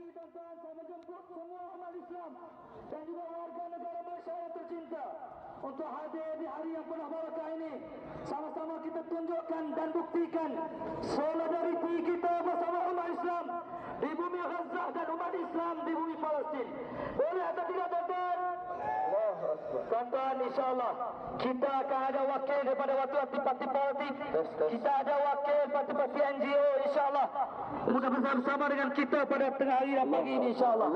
lagi tuan-tuan, saya menjemput semua umat Islam dan juga warga negara Malaysia yang tercinta untuk hadir di hari yang penuh barakah ini. Sama-sama kita tunjukkan dan buktikan solidariti kita bersama umat Islam di bumi Gaza dan umat Islam di bumi Palestin. Boleh atau tidak tuan-tuan? Tuan-tuan, insyaAllah kita akan ada wakil daripada parti-parti politik. Kita ada wakil parti-parti NGO, insyaAllah. Mudah bersama dengan kita pada tengah hari dan pagi ini, insyaAllah.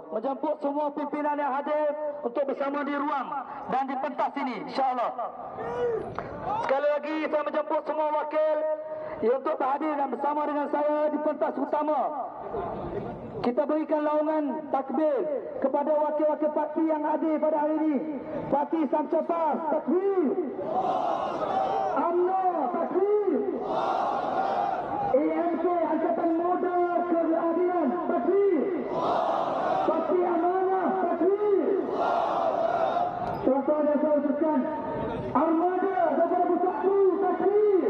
Menjemput semua pimpinan yang hadir untuk bersama di ruang dan di pentas ini, insyaAllah. Sekali lagi saya menjemput semua wakil untuk berhadir dan bersama dengan saya di pentas utama. Kita berikan laungan takbir kepada wakil-wakil parti yang hadir pada hari ini. Parti Samcapas, takbir. UMNO, takbir. AMK, Angkatan Muda Keadilan, takbir. Parti Amanah, takbir. Tuan-tuan dan saudara sekalian, Armada daripada Bersatu, takbir.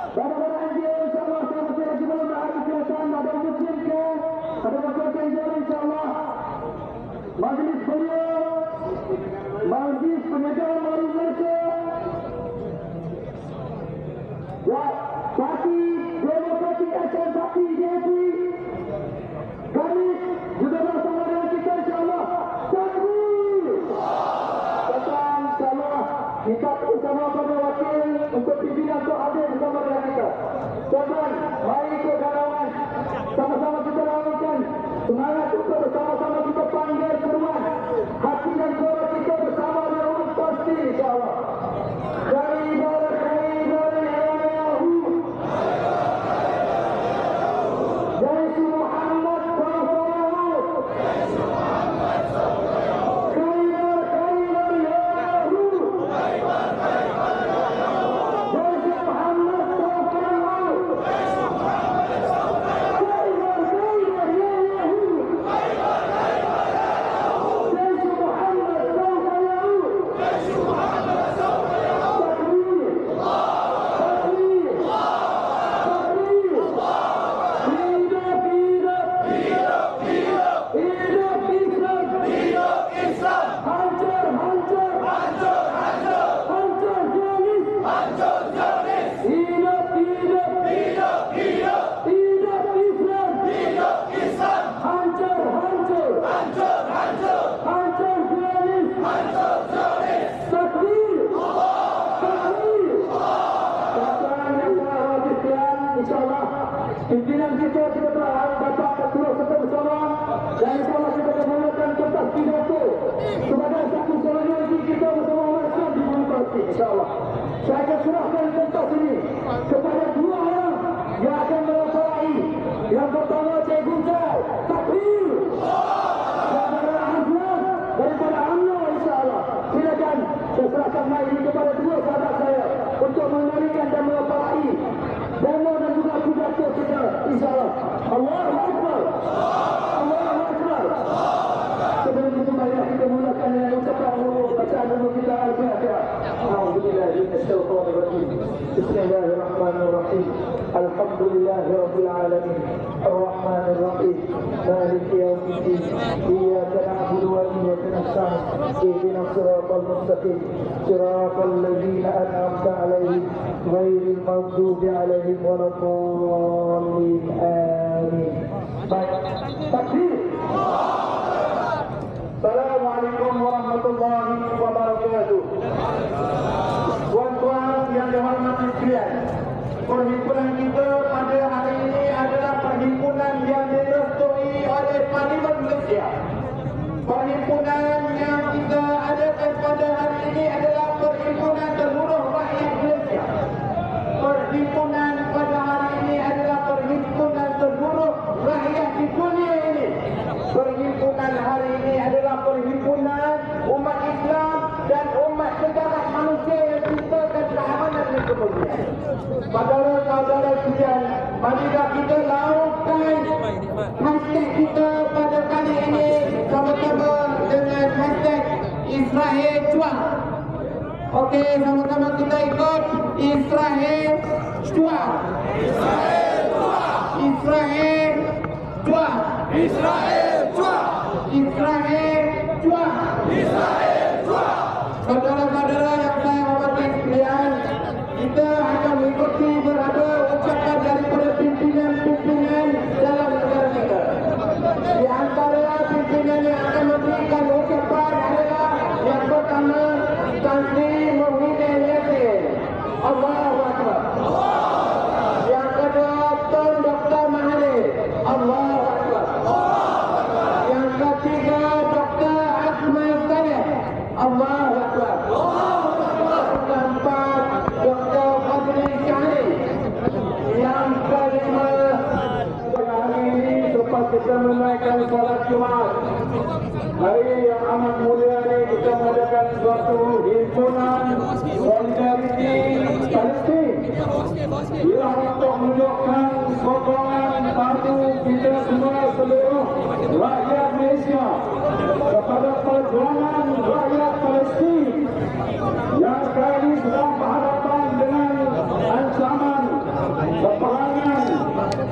Pada NGO, insyaAllah saya masih lagi belum berhari kelihatan. Ada Muslim ke, ada masyarakat Islam, insyaAllah. Majlis beliau, Majlis Penyegaran Baru Malaysia, ya, Parti Demokratik Action Parti DAP, kami juga bersama dengan kita, insyaAllah. Takbir. Datang, insyaAllah. Kita bersama pada wakil untuk pimpinan untuk hadir bersama dengan kita. Tuan-tuan, mari ikut garawan. Sama-sama kita lakukan. Semangat untuk bersama-sama kita panggil seruan. Hati dan suara kita bersama dengan urut pasti, insyaAllah. Khaybar, Khaybar, Yahu. Yesus Muhammad SAW. Khaybar, Khaybar, Yahu. Pimpinan kita berharap dapat terus serta bersama dan insyaAllah kita akan mulakan pentas pidato sebagai satu solidariti kita bersama umat Islam di bumi Palestin, insyaAllah. Saya akan serahkan pentas ini kepada dua orang yang akan melaksanakan. Yang pertama Cik Gunjal, takbir. Yang kedua Azlan daripada UMNO, insyaAllah. Silakan saya serahkan mic ini kepada dua sahabat saya untuk menarikan dan melaksanakan demo dan juga pidato kita, insyaAllah. Allahu Akbar. Allahu Akbar. Sebelum itu mari kita mulakan dengan ucapan bacaan dulu kita Al-Fatihah. A'udzubillahi minasyaitonir rajim. Bismillahirrahmanirrahim. Alhamdulillahi rabbil alamin. Arrahmanir rahim. Maliki yaumiddin. Iyyaka na'budu wa iyyaka nasta'in. Ihdinas siratal mustaqim. Siratal ladzina an'amta 'alaihim ghairil maghdubi 'alaihim waladdallin. Amin. Baik. Takbir. Assalamualaikum warahmatullahi wabarakatuh. Tuan-tuan yang dihormati sekalian, perhimpunan kita pada hari ini adalah perhimpunan yang direstui oleh Parlimen Malaysia. Perhimpunan yang kita adakan pada hari ini adalah perhimpunan seluruh rakyat Malaysia. Perhimpunan pada hari ini adalah perhimpunan seluruh rakyat di dunia ini. Perhimpunan hari ini adalah perhimpunan umat Islam dan umat segala manusia yang cintakan keamanan dan kemuliaan. Saudara-saudara sekalian, marilah kita lakukan hashtag kita pada kali ini sama-sama dengan hashtag Israel Cuak. Okey, sama-sama kita ikut Israel Cuak. Israel Cuak. Israel Cuak. Allahu Akbar. Yang ketiga Dr. Akmal Saleh. Allahu Akbar. Keempat Dr. Fadli Syahid. Yang kelima, hari ini selepas kita menunaikan solat Jumaat, hari yang amat mulia ini kita mengadakan suatu himpunan solidariti Palestin. Ia untuk menunjukkan sokongan padu kita semua seluruh rakyat Malaysia kepada perjuangan rakyat Palestin yang sekarang ini sedang berhadapan dengan ancaman peperangan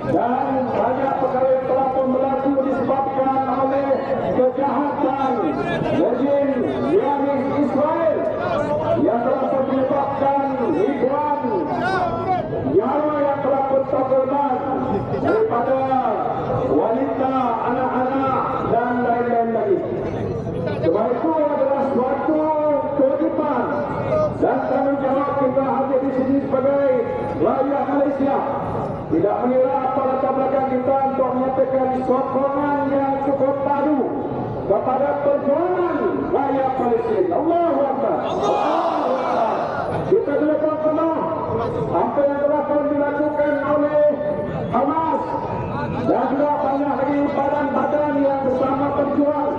dan banyak perkara yang telah pun berlaku disebabkan oleh kejahatan rejim Zionis Israel yang telah menyebabkan ribuan nyawa yang telah berkorban daripada wanita, anak-anak dan lain-lain lagi. Sebab itu adalah suatu kewajiban dan tanggungjawab kita hadir di sini sebagai rakyat Malaysia. Tidak mengira apa latar belakang kita untuk menyatakan sokongan yang cukup padu kepada perjuangan rakyat Palestin. Allahu Akbar. Kita telah bersama apa yang telah dilakukan oleh Hamas dan juga banyak lagi badan-badan yang bersama berjuang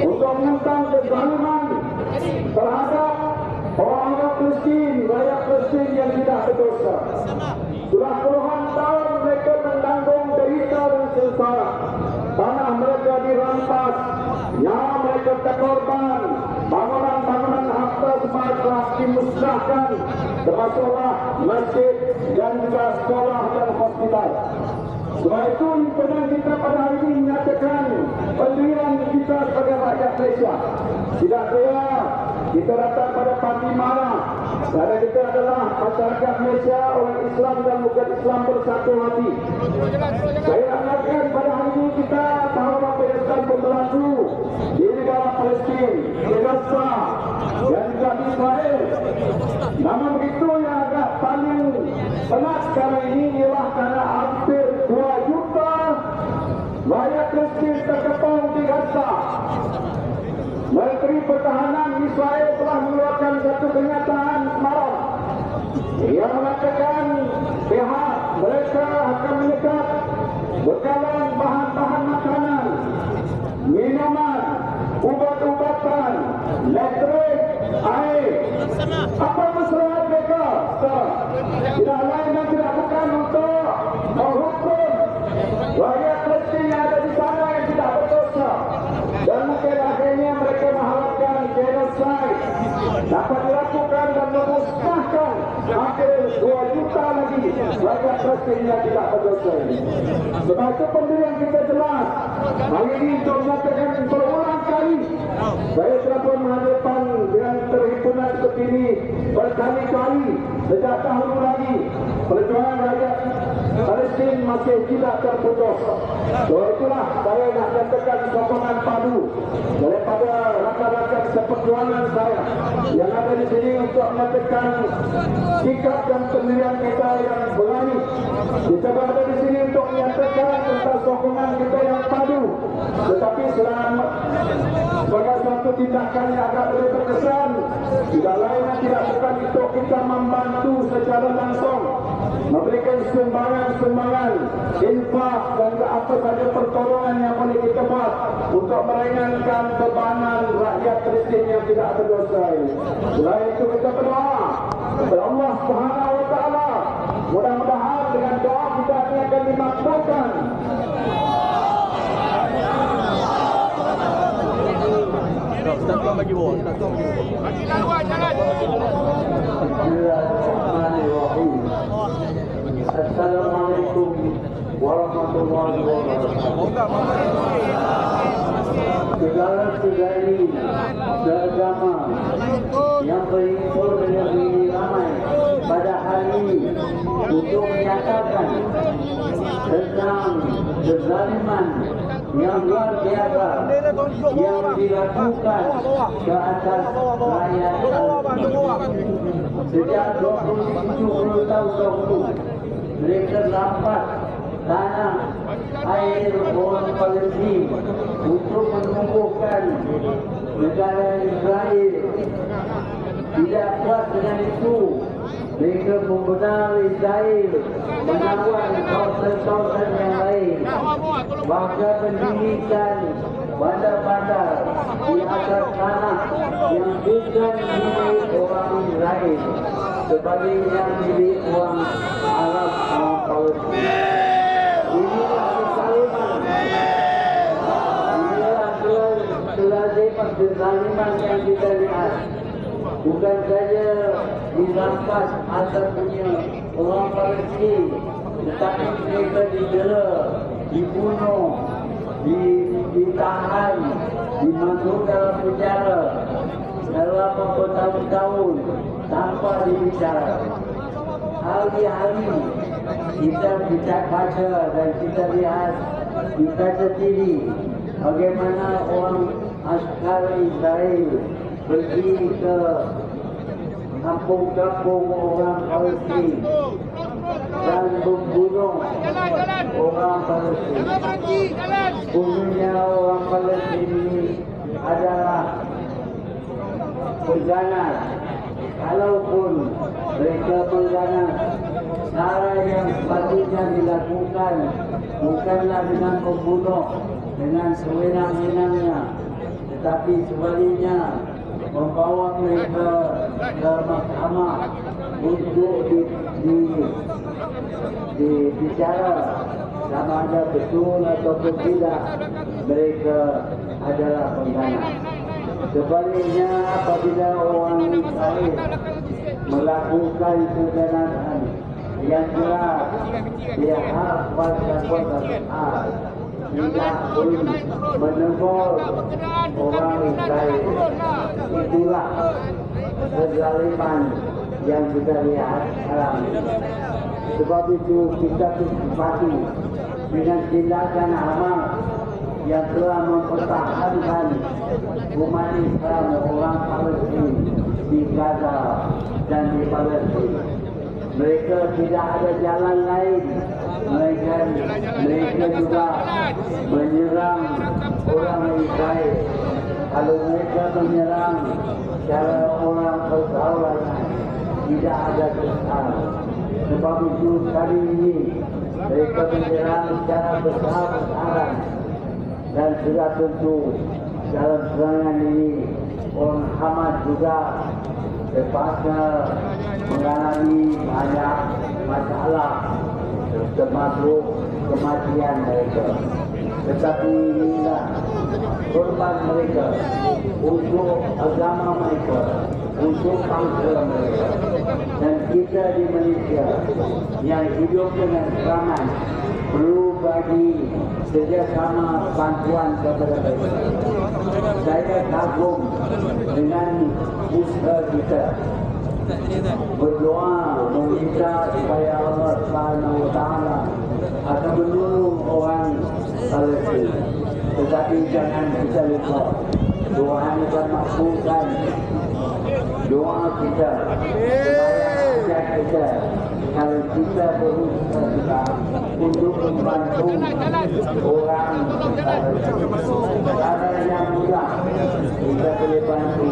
untuk menentang kezaliman terhadap orang-orang Palestin, rakyat Palestin yang tidak berdosa. Sudah puluhan tahun mereka menanggung derita dan sengsara. Tanah mereka dirampas, nyawa mereka terkorban, bangunan-bangunan harta semua telah dimusnahkan, termasuklah masjid dan juga sekolah dan hospital. Sebab itu himpunan kita pada hari ini menyatakan pendirian kita sebagai rakyat Malaysia. Tidak kira kita datang pada parti mana, kerana kita adalah masyarakat Malaysia, orang Islam dan bukan Islam bersatu hati. Saya ingatkan pada hari ini kita tahu apa yang sedang berlaku di negara Palestin, di Gaza dan juga di Israel. Namun begitu yang agak paling penat sekarang ini ialah kerana hampir 2 juta rakyat Palestin terkepung di Gaza. Menteri Pertahanan Israel telah mengeluarkan satu kenyataan semalam yang mengatakan pihak mereka akan menyekat bekalan bahan-bahan makanan, minuman, ubat-ubatan, elektrik, air. Apa masalah mereka? Tidak lain dan tidak bukan untuk menghukum rakyat Palestin yang ada di sana yang tidak berdosa. Dan mungkin akhirnya mereka mengharapkan genocide dapat dilakukan dan memusnahkan hampir 2 juta lagi rakyat Palestin yang tidak berdosa ini. Sebab itu pendirian kita jelas. Hari ini untuk menyatakan berulang kali saya telah pun menghadapan dengan perhimpunan seperti ini berkali-kali sejak dahulu lagi. Perjuangan rakyat Palestin masih tidak terputus. Sebab itulah saya nak nyatakan sokongan padu daripada rakan-rakan seperjuangan saya yang ada di sini untuk menyatakan sikap dan pendirian kita yang berani. Kita berada di sini untuk menyatakan tentang sokongan kita yang padu. Tetapi selama sebagai suatu tindakan yang agak lebih berkesan, tidak lain dan tidak bukan untuk kita membantu secara langsung memberikan sumbangan, infak dan apa saja pertolongan yang boleh kita buat untuk meringankan bebanan rakyat Palestin yang tidak berdosa ini. Selain itu kita berdoa kepada Allah Subhanahu Wa Taala, mudah-mudahan dengan doa kita ini akan dimakbulkan. Ustaz tuan bagi bawah. Bagi laluan jangan. Bismillahirrahmanirrahim. Assalamualaikum warahmatullahi wabarakatuh. Segala segala beragama yang berhimpun lebih ramai pada hari ini untuk menyatakan tentang kezaliman yang luar biasa yang dilakukan ke atas rakyat sejak 20 tahun dahulu. Mereka rampas tanah air orang Palestin untuk menumbuhkan negara Israel. Tidak puas dengan itu, mereka membenar Israel menawan kawasan-kawasan yang lain, bahkan mendirikan bandar-bandar di atas tanah yang bukan milik orang Israel, sebaliknya milik orang Arab dan Palestin. Inilah kezaliman, kezaliman yang kita lihat. Bukan saja dirampas asal punya orang Palestin, tetapi mereka didera, dibunuh, ditahan, dimasuk dalam penjara selama bertahun-tahun tanpa dibicara. Hari-hari kita baca dan kita lihat di kaca TV bagaimana orang askar Israel pergi ke kampung-kampung orang Palestin dan membunuh orang Palestin. Bunuhnya orang Palestin ini adalah berganas. Kalaupun mereka berganas, cara yang sepatutnya dilakukan bukanlah dengan membunuh dengan sewenang-wenangnya, tetapi sebaliknya membawa mereka ke mahkamah untuk dibicara sama ada betul ataupun tidak mereka adalah pengganas. Sebaliknya apabila orang Israel melakukan keganasan yang jelas, dia harus berbuat tidak boleh menegur orang Israel. Itulah kezaliman yang kita lihat sekarang. Sebab itu kita bersempati dengan tindakan amal yang telah mempertahankan umat Islam orang Palestin di Gaza dan di Palestin. Mereka tidak ada jalan lain, mereka juga menyerang orang Israel. Kalau mereka menyerang cara orang pergaulan, tidak ada kesalahan. Sebab itu kali ini mereka menyerang secara besar-besaran. Dan sudah tentu dalam serangan ini orang Hamas juga terpaksa mengalami banyak masalah, termasuk kematian mereka. Tetapi inilah korban mereka untuk agama mereka, untuk bangsa mereka. Dan kita di Malaysia yang hidup dengan selamat perlu bagi kerjasama bantuan kepada mereka. Saya kagum dengan usaha kita berdoa meminta supaya Allah Subhanahu Wa Taala akan menolong orang Palestin. Tetapi jangan kita lupa doa kita makbulkan doa kita, sembahyang kita. Kalau kita berusaha untuk membantu orang cara yang mudah, kita boleh bantu.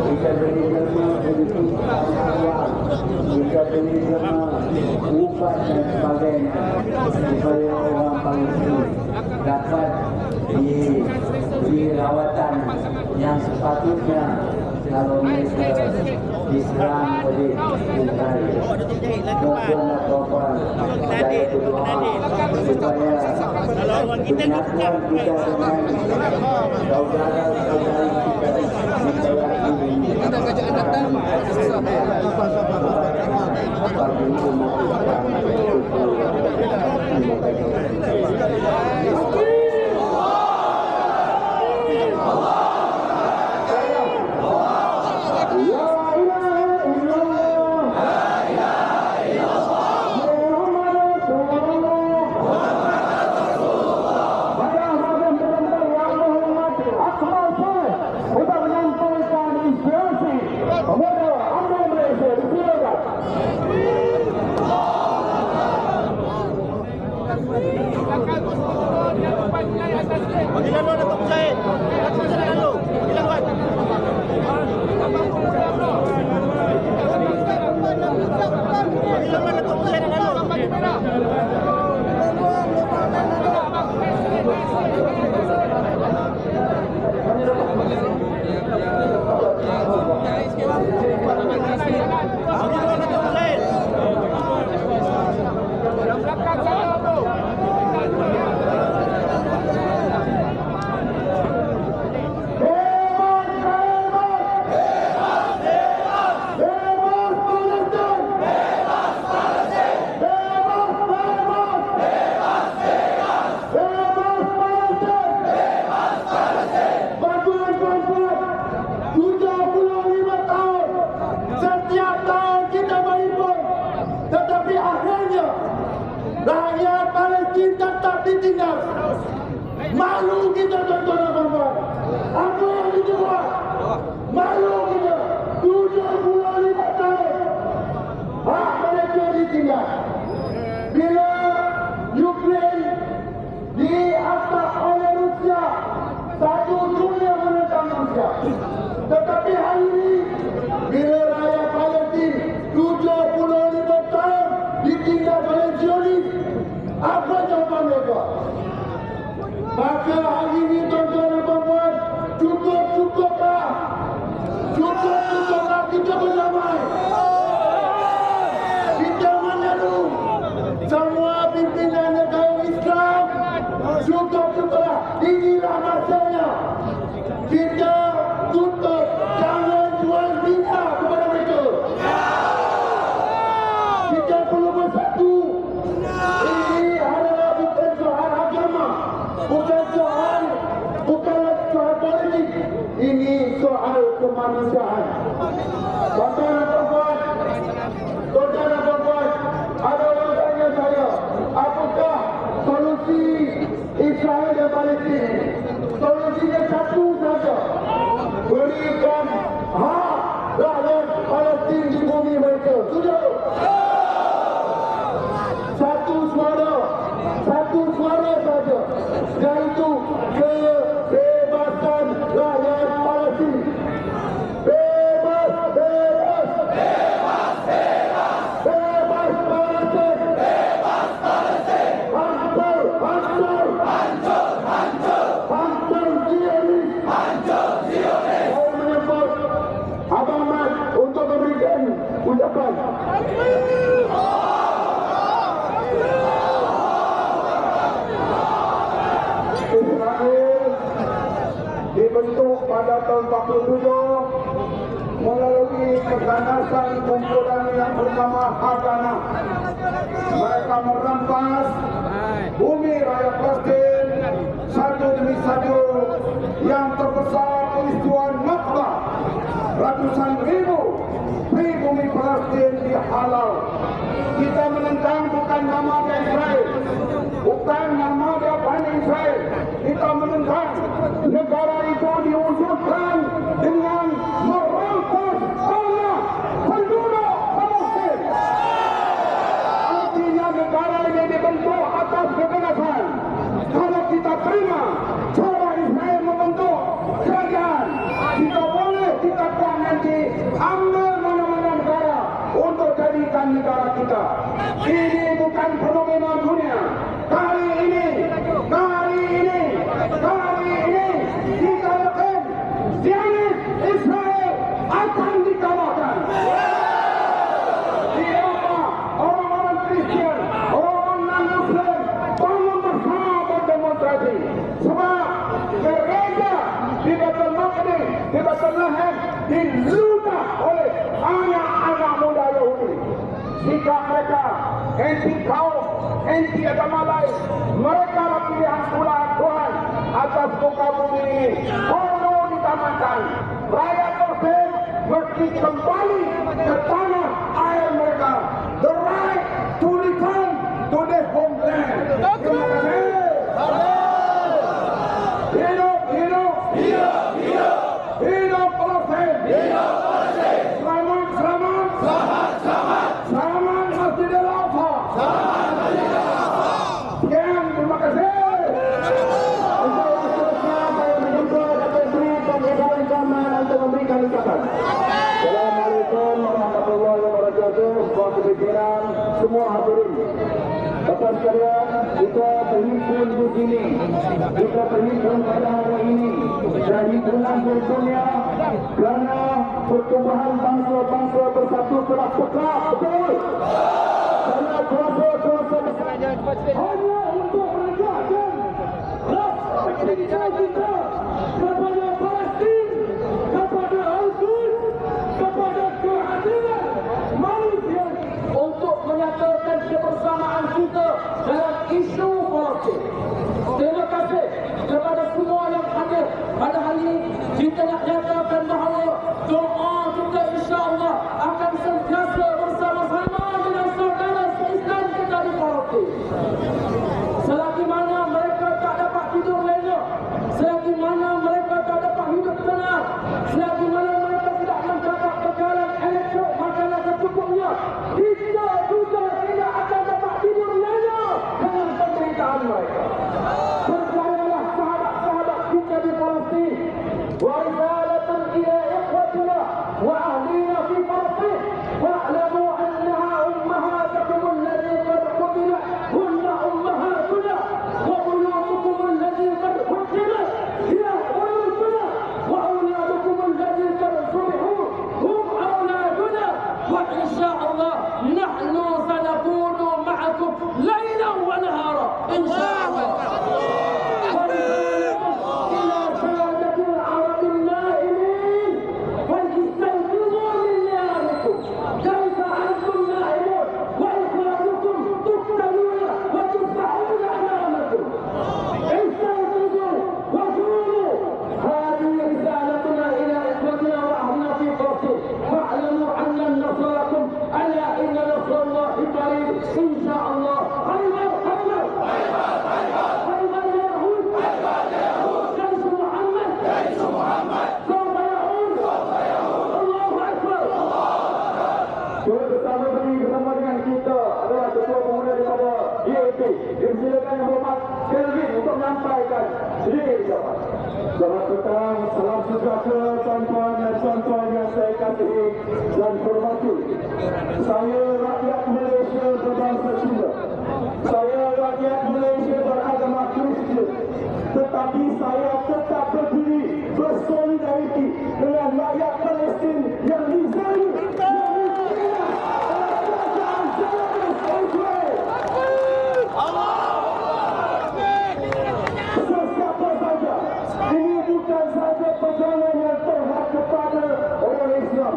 Kita boleh terima sedikit uang, kita boleh terima upah dan sebagainya supaya orang Palestin dapat di rawatan yang sepatutnya kalau mereka diserang oleh Israel. Tuan-tuan, saya berdoa supaya penyatuan kita dengan saudara-saudara kita ini bagi umat Bagi lalu Datuk Zaid. Datuk Zaid lalu. Bagi laluan. Bagi laluan Datuk Zaid lalu. Rakyat Palestin tetap ditinggal. Malu kita tuan-tuan. Apa yang kita buat? Malu kita. 75 tahun. Hak mereka ditinggal. Bila Ukraine diasak oleh Rusia, satu dunia menentang Rusia. Tetapi hari ini, bila rakyat Palestin 75 tahun ditinggal oleh Zionis, apa jawapan mereka? Maka hari ini tuan-tuan dan puan-puan, cukuplah. Cukuplah kita berdamai. Kita menyeru semua pimpinan negara Islam, cukuplah. Inilah masanya. Kita tutup, jangan jual minyak kepada mereka. Kita perlu bersatu. Ini adalah bukan soal agama, bukan soal politik. Ini soal kemanusiaan. Tuan-tuan dan puan-puan, ada orang tanya saya, apakah solusi Israel dan Palestin? Solusinya satu saja, berikan hak rakyat Palestin di bumi mereka. Sudah. Satu suara saja, yaitu kebebasan rakyat Palestin. Bebas Palestin. Hancur Zionis. Saya menyebut Abang Mat untuk memberikan ucapan. Israel dibentuk pada tahun 47 melalui keganasan kumpulan yang bernama Haganah. Mereka merampas bumi rakyat Palestin satu demi satu. Yang terbesar peristiwa Nakba, ratusan ribu pribumi Palestin dihalau. Kita menentang bukan nama Israel, bukan nama dia Bani Israel. Kita menentang negara itu diwujudkan dengan merampas tanah penduduk Palestin. Artinya negara ini dibentuk atas keganasan. Kalau kita terima cara Israel membentuk kerajaan, kita boleh kita buat nanti ambil mana-mana negara untuk jadikan negara kita. Ini bukan fenomena dunia. Kali ini kita yakin Zionis Israel akan dikalahkan. Di Eropa, orang-orang Kristian, orang-orang non-Muslim bangun bersama berdemonstrasi. Sebab gereja di Baitul Maqdis, di Bethlehem diludah oleh anak-anak muda Yahudi. Sikap mereka anti kaum, anti agama lain. Mereka lah pilihan Tuhan atas muka bumi ini. Perlu ditamatkan. Rakyat Palestin mesti kembali ke tanah air mereka. The right to return to their homeland. Terima kasih. Hidup Palestin. Selamat Masjidil Aqsa. sekalian, kita berhimpun di sini. Kita berhimpun pada hari ini. Dan himpunan berikutnya kerana pertumbuhan bangsa-bangsa bersatu telah pekak. Betul? Kerana kuasa-kuasa hanya untuk menegakkan hak kita kepada Palestin, kepada Al-Quds, kepada keadilan manusia, untuk menyatakan kebersamaan kita dalam isu politik. Terima kasih kepada semua yang hadir pada hari ini. Kita nak nyatakan bahawa doa kita insya-Allah akan sentiasa bersama-sama dengan saudara se-Islam kita di Palestin. Selagi mana mereka tak dapat tidur lena, selagi mana mereka tak dapat hidup tenang, selagi mana mereka tidak mendapat bekalan elektrik makanan secukupnya, kita juga tidak akan dapat tidur lena dengan penderitaan mereka. Percayalah sahabat-sahabat kita di Palestin, wa risalatan ila ikhwatina wa ahlina fi Palestin, wa'lamu annaha ummahatukum allati qad qutilat hunna ummahatuna wa buyutukum allati qad hutimat hiya buyutuna wa awladukum allati qad subihu hum awladuna wa insyaallah nahnu sanakunu ma'akum laylan wa nahara insyaallah. Bersama dengan kita adalah Ketua Pemuda daripada DAP. Silakan Yang Berhormat Kelvin untuk menyampaikan sedikit ucapan. Selamat petang, salam sejahtera tuan-tuan dan puan-puan yang saya kasihi dan hormati. Saya rakyat Malaysia berbangsa Cina. Saya rakyat Malaysia beragama Kristian. Tetapi saya tetap berdiri bersolidariti dengan rakyat Palestin yang dizalimi. Sesiapa saja, ini bukan saja perjuangan yang terhad kepada orang Islam.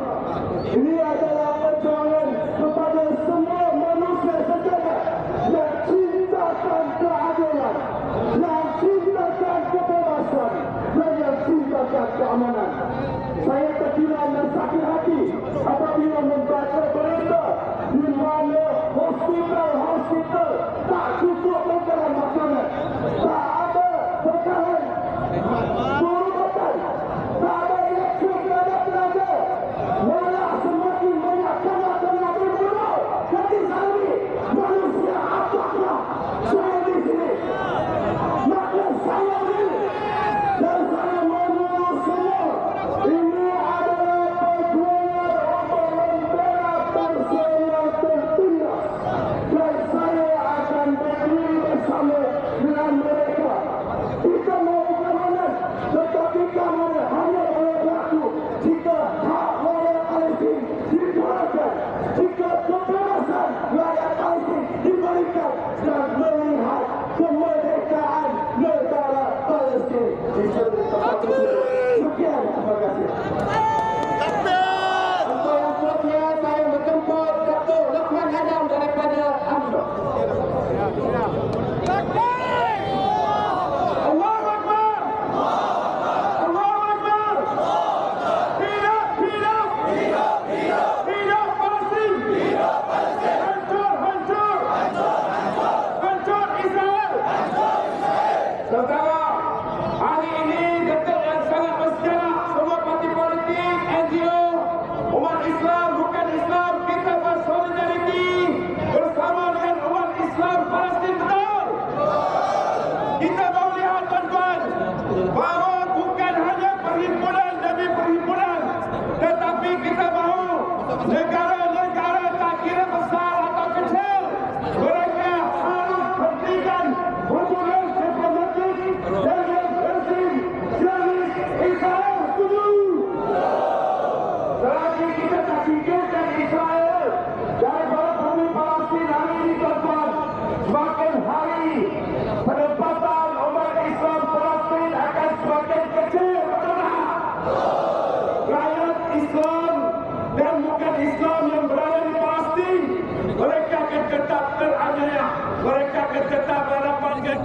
Ini adalah perjuangan kepada semua manusia sejagat yang cintakan keadilan, yang cintakan kebebasan dan yang cintakan keamanan. Saya terkilan dan sakit hati apabila membaca berita di mana hospital tak cukup bekalan makanan, tak ada bekalan perubatan, tak ada elektrik, tak ada tenaga, malah semakin banyak kanak dan nabi bunuh dan dizalimi. Manusia apakah saya di sini? Maka saya ini dan saya mahu semua, ini adalah perjuangan untuk membela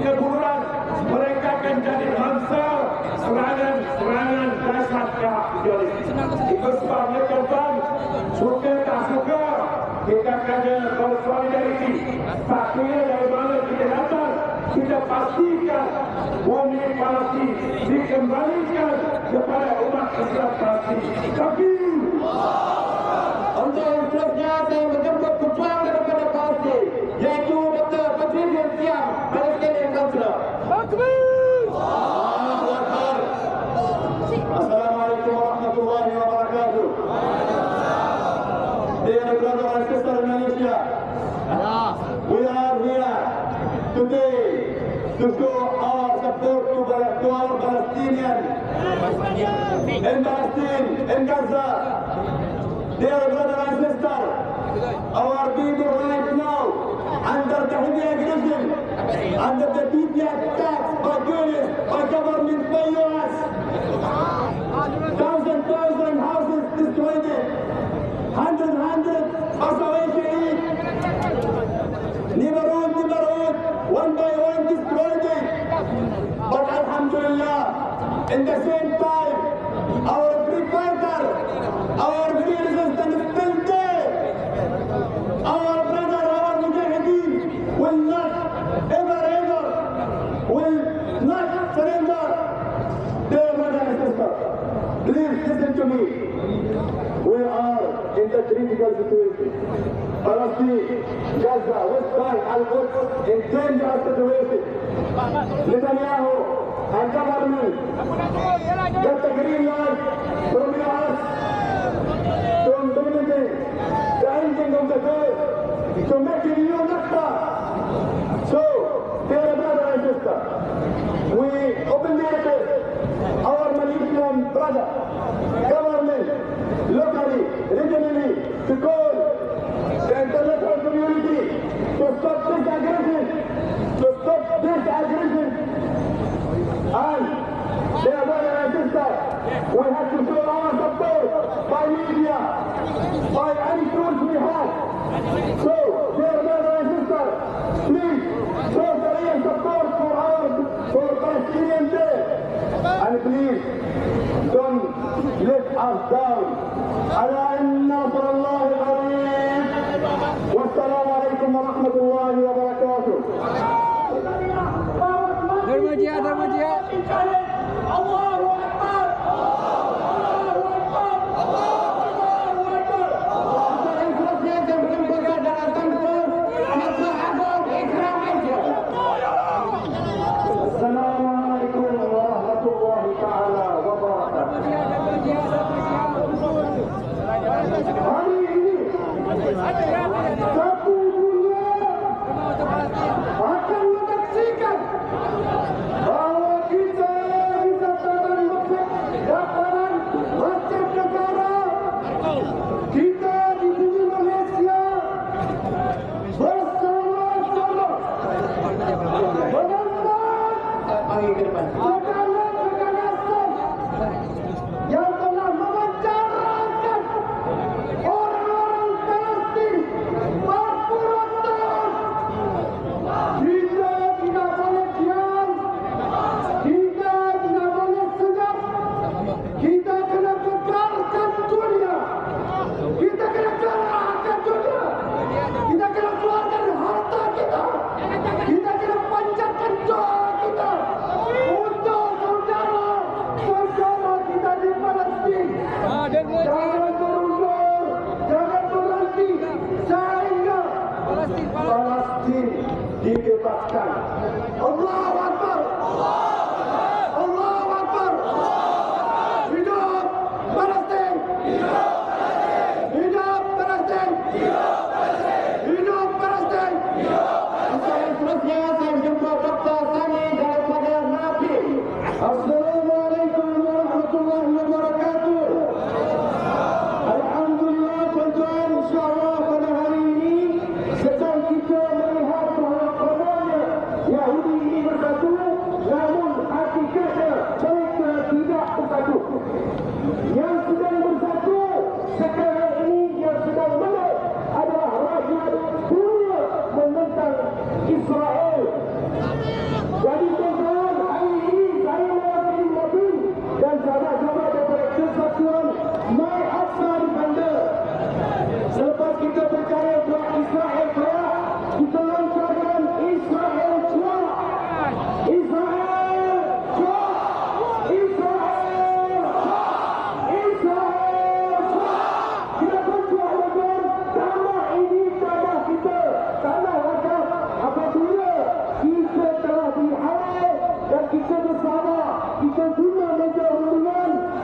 keguguran, mereka akan jadi mangsa serangan dahsyat pihak idealis. Itu sebabnya tuan, suka tak suka, kita kena bersolidariti. Satunya dari mana kita datang, kita pastikan bumi Palestin dikembalikan kepada umat Islam Palestin. Tapi untuk seterusnya saya menjemput pejuang daripada Palestin, yaitu Dr. Patrick Siam, Palestinian Councilor. Assalamualaikum warahmatullahi wabarakatuh. Dear brothers and sisters in Malaysia, we are here today to show our support to our Palestinians in Palestine, in Gaza. Dear brothers and sisters, our people right now under the heavy aggression, under the deep attacks by terrorists, by government, by US. Thousand houses destroyed, hundred Asawai neighborhood, one by one destroyed. But Alhamdulillah, in the same time, our free fighter, our free resistance is still there. Our brother, our mujahideen will not ever will not surrender. Dear brother and sister, please listen to me. We are in the critical situation. Palestine, Gaza, West Bank, Al-Quds in dangerous situation. Netanyahu and government get the green light from us to implement the ending of the war, to make a new Nakba. So, dear brother and sister, we openly request our Malaysian brother, government, locally, regionally, to call the international community to stop this aggression, And, dear brother and sister, we have to show our support by media, by any tools we have. So, dear brother and sister, please show the real support for Palestinian Day. And please, don't let us down. ألا إن نصر الله قريب. والسلام عليكم ورحمة الله وبركاته. Darmajia. Allahu Akbar. Allahu Akbar. Allahu Akbar. Assalamualaikum warahmatullahi taala wabarakatuh. Hari ini satu dunia akan menyaksikan bahwa kita dataran masjid negara kita di bumi Malaysia bersama-sama menentang kekerasan yang telah memenjarakan orang-orang Palestin berpuluh-puluh. Kita tidak boleh diam, kita tidak boleh senyap, kita kena kekalkan dunia, kita kena kerahkan dunia, kita kena keluarkan harta kita kena panjatkan doa kita untuk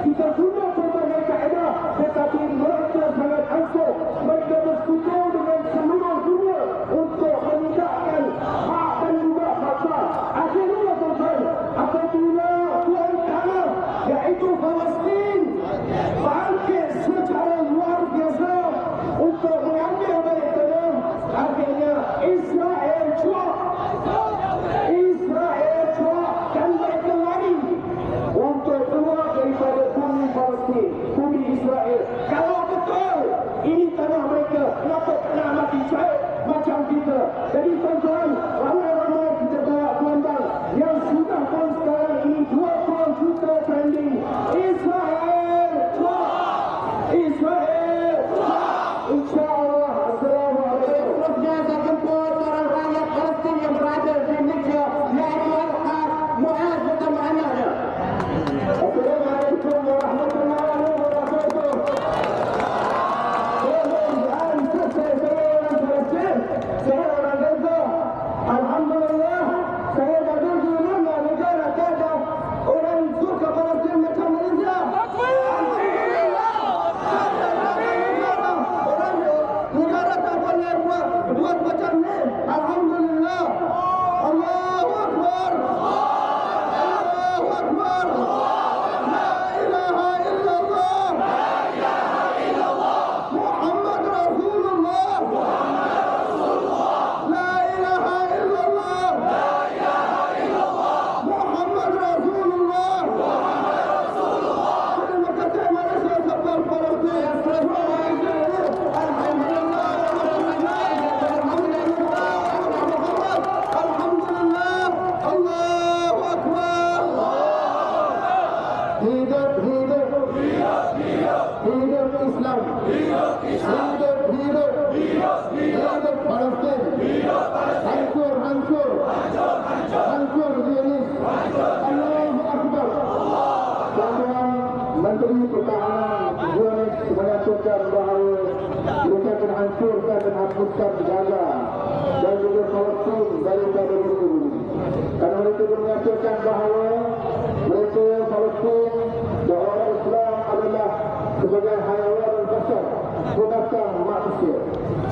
kita guna berbagai kaedah, tetapi mereka sangat angkuh. Mereka bersekutu dengan seluruh dunia untuk menegakkan hak dan juga fakta. Akhirnya tuan-tuan, apabila tuan tanah iaitu Palestin bangkit secara luar biasa untuk mengambil balik tanah, akhirnya Israel cuak dan mereka lari untuk keluar daripada bumi Palestin, bumi Israel. Kalau betul ini tanah mereka, kenapa tanah mati cair macam kita? Jadi tuan-tuan, ramai-ramai kita bawa gelombang yang sudah pun sekarang ini 20 juta trending. Israel InsyaAllah. Assalamualaikum. Seterusnya saya jemput seorang rakyat Palestin yang berada di Indonesia, yaitu Al-Haj Muaz bersama anaknya. Assalamualaikum warahmatullahi wabarakatuh. Saya orang Gaza. Alhamdulillah, saya duduk di mana negara tiada orang suka Palestin macam Malaysia. Negara tak boleh buat macam ni. Alhamdulillah. Allahu Akbar. Allahu Akbar. La ilaha illallah. Muhammad Rasulullah. La ilaha illallah. Muhammad Rasulullah. Terima kasih Malaysia support Palestin. Alhamdulillah. Allahu Akbar. Hidup Islam. Hidup Palestin. Hancur Zionis. Allahu Akbar. Tuan-tuan, Menteri Pertahanan Zionis menyatakan bahawa mereka akan hancurkan dan hapuskan Gaza dan juga Palestin daripada bumi. Karena mereka menyatakan bahawa mereka Palestin dan orang Islam adalah sebagai hayawan besar, binatang manusia.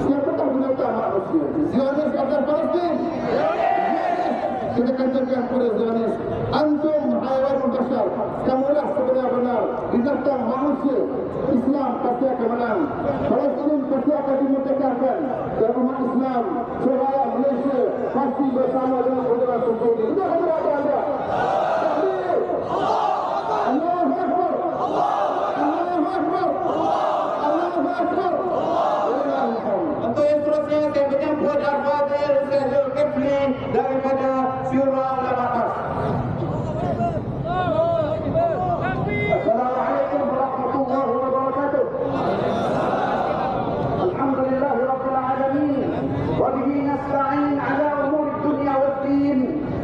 Siapakah binatang manusia? Zionis atau Palestin? Kita katakan kepada Zionis, antum hayawan besar, kamulah sebenar-benar binatang manusia. Islam pasti akan menang, Palestin pasti akan dimerdekakan, dan umat Islam seraya Malaysia pasti bersama dengan saudara sendiri. Sudah berada anda? Takbir! Allahu Akbar! Allahu Akbar! Allahu Akbar! Untuk yang seterusnya saya menyambut Al-Fadhil Syekh Zulkifli daripada Syura Ulama Atas. Assalamualaikum warahmatullahi wabarakatuh. Alhamdulillah rabbil alamin wa bihi nasta'in ala umuri dunya waddin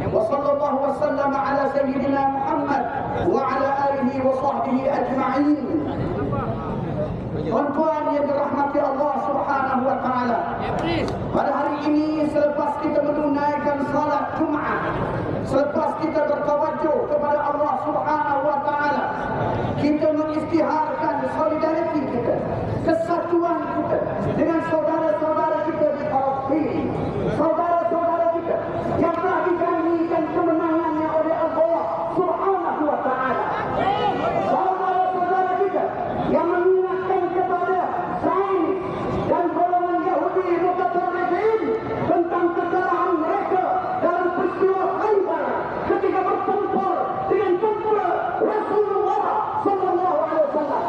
wa sallallahu wa sallama ala sayyidina Muhammad wa ala alihi wa sahbihi ajma'in. Tuan-tuan yang dirahmati Allah Subhanahu wa taala. Pada hari ini selepas kita menunaikan salat Jumaat, selepas kita bertawajuh kepada Allah Subhanahu wa taala, kita mengisytiharkan solidariti kita, kesatuan kita dengan saudara-saudara kita di Palestin, saudara-saudara kita yang telah dijanjikan kemenangannya oleh Allah Subhanahu wa taala. Saudara-saudara kita yang mengingatkan kepada Zionis dan golongan Yahudi mutatarrifin tentang kesalahan mereka dalam peristiwa Khaybar ketika bertempur dengan tentera Rasulullah sallallahu alaihi wasallam.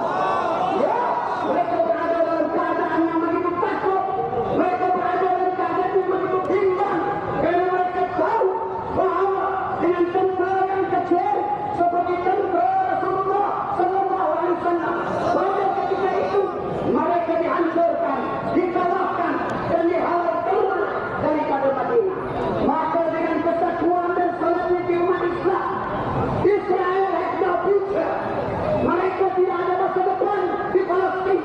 Ya, mereka berada dalam keadaan yang begitu takut, mereka berada dalam keadaan yang begitu bimbang, kerana mereka tahu bahawa dengan tentera yang kecil seperti tentera Rasulullah sallallahu alaihi wasallam, pada ketika itu mereka dihancurkan, dikalahkan dan dihalau keluar daripada Madinah. Maka dengan kesatuan dan solidariti umat Islam, Israel has no future. Mereka tidak ada masa depan di Palestin.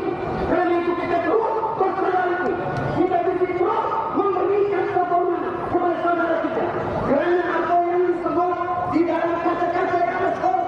Kerana itu kita terus bersolidariti, kita terus memberikan pertolongan kepada saudara kita. Kerana apa yang disebut di dalam kata-kata yang masyhur,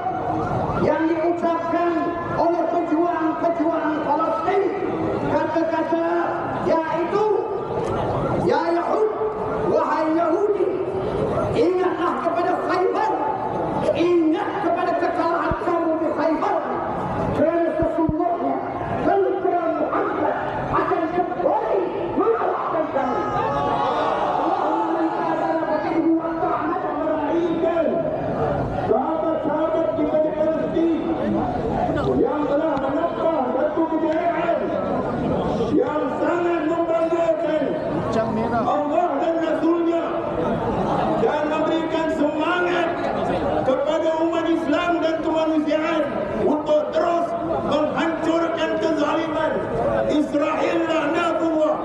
Israel laknatullah.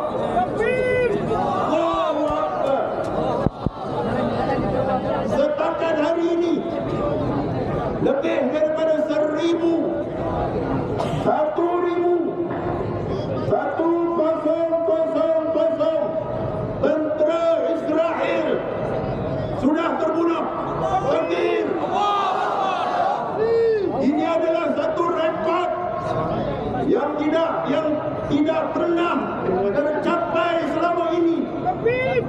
Allahu Akbar. Setakat hari ini lebih daripada 1,000 tentera Israel sudah terbunuh. Takbir. Ini adalah satu rekod yang tidak pernah tercapai selama ini.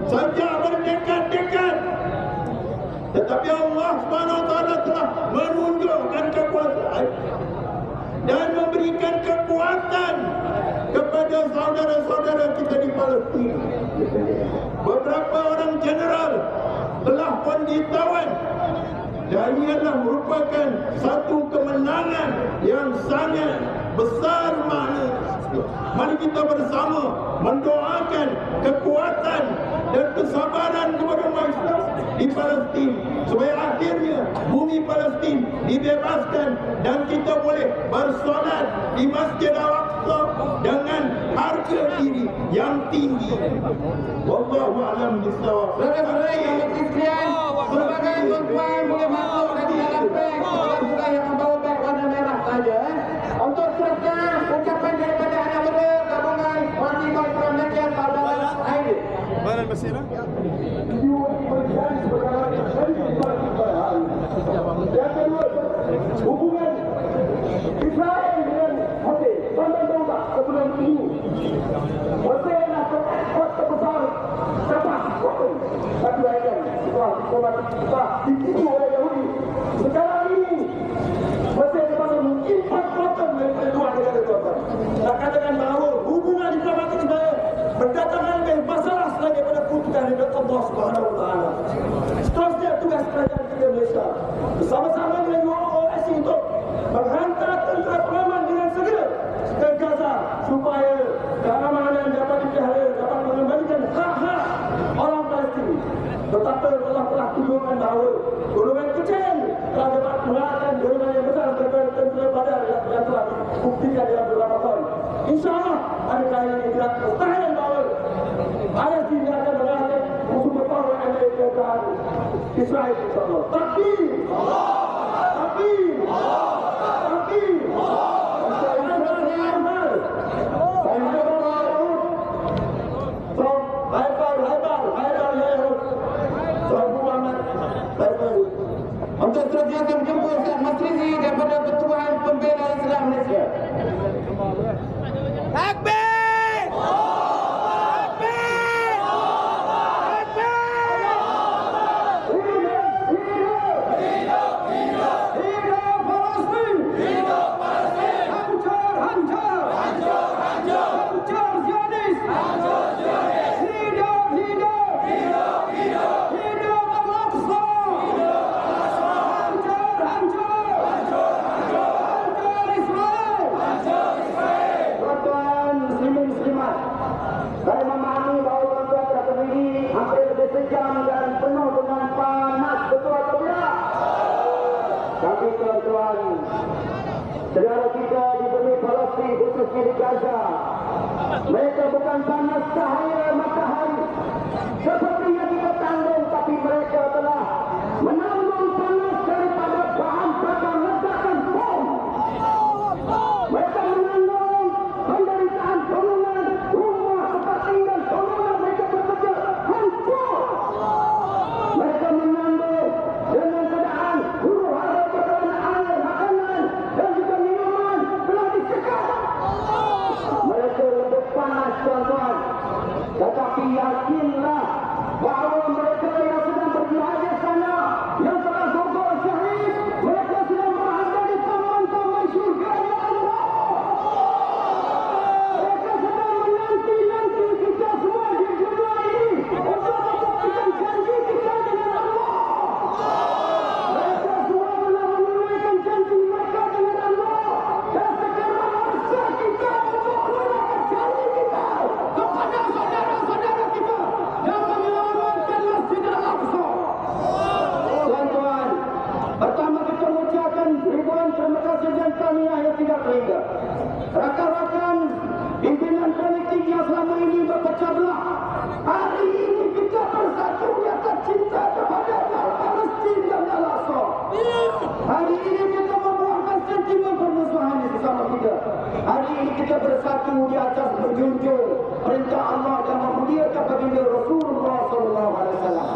Sejak berdekad-dekad. Tetapi Allah SWT telah menunjukkan kekuasaan dan memberikan kekuatan kepada saudara-saudara kita di Palestin. Beberapa orang jeneral telah pun ditawan, dan ini adalah merupakan satu kemenangan yang sangat besar makna. Mari kita bersama mendoakan kekuatan dan kesabaran kepada umat Islam di Palestin, supaya akhirnya bumi Palestin dibebaskan dan kita boleh bersolat di Masjid Al-Aqsa dengan harga diri yang tinggi. Wallahu a'lam bishawab. Saudara-saudara yang sekalian, sebagai tuan-tuan boleh masuk di dalam beg juga yang membawa beg warna merah saja. Untuk serta ucapan daripada anak muda gabungan Mahasiswa Islam Malaysia Saudara Aidil. Mana mesin? Yang kedua, hubungan Israel dengan Mesir. Tuan-tuan tahu tak sebelum ini Mesir adalah ekspor terbesar kapas cotton bagi Israel. Setelah diplomatik kita ditipu oleh Yahudi. Sekarang ini Mesir dapat mengimport cotton dari kedua negara tuan-tuan. Nak katakan bahawa hubungan diplomatik kita berdatangan dengan masalah selain daripada kutukan dari Allah Subhanahu Wa Taala. Seterusnya tugas kerajaan kita Malaysia bersama-sama dengan UOSC untuk menghantar tentera pengaman dengan segera ke Gaza supaya keamanan dapat dipelihara, dapat mengembalikan hak-hak orang Palestin. Betapa Allah telah tunjukkan bahawa golongan kecil telah dapat mengalahkan golongan yang besar daripada tentera Badar yang telah dibuktikan dalam beberapa tahun. InsyaAllah pada kali ini tidak mustahil bahawa Palestin akan mengalahkan musuh berpower Amerika dan Israel, insyaAllah. Takbir! Takbir! Takbir! Untuk seterusnya saya menjemput Ustaz Masrizi daripada Pertubuhan Pembela Islam Malaysia. Takbir! Saya memahami bahawa tuan-tuan telah terdiri hampir lebih sejam dan penuh dengan panas, betul atau tidak? Tapi tuan-tuan, saudara kita di bumi Palestin, khususnya di Gaza, mereka bukan panas cahaya matahari seperti yang kita tanggung, tapi mereka telah menanggung panas daripada bahan bakar ledakan bom. Mereka menanggung penderitaan bangunan rumah tempat tinggal, bangunan mereka bekerja hancur. Mereka menanggung dengan keadaan huru-hara keadaan air, makanan dan juga minuman telah disekat. Mereka lebih panas tuan-tuan, tetapi yakinlah bahawa mereka yang sedang berjihad di sana, yang telah gugur syahid, mereka sedang berada di taman-taman syurga ya Allah. Mereka sedang menanti-nanti kita semua di dunia ini untuk membuktikan janji kita dengan Allah. Mereka semua telah menunaikan janji mereka dengan Allah, dan sekarang masa kita untuk menunaikan janji kita kepada saudara-saudara kita yang menyelamatkan Masjid Al-Aqsa. Tuan-tuan, pertama kita mengucapkan ribuan terima kasih dan tahniah yang tidak terhingga. Rakan-rakan pimpinan kita bersatu di atas berjunjung perintah Allah dan memuliakan baginda Rasulullah sallallahu alaihi wasallam.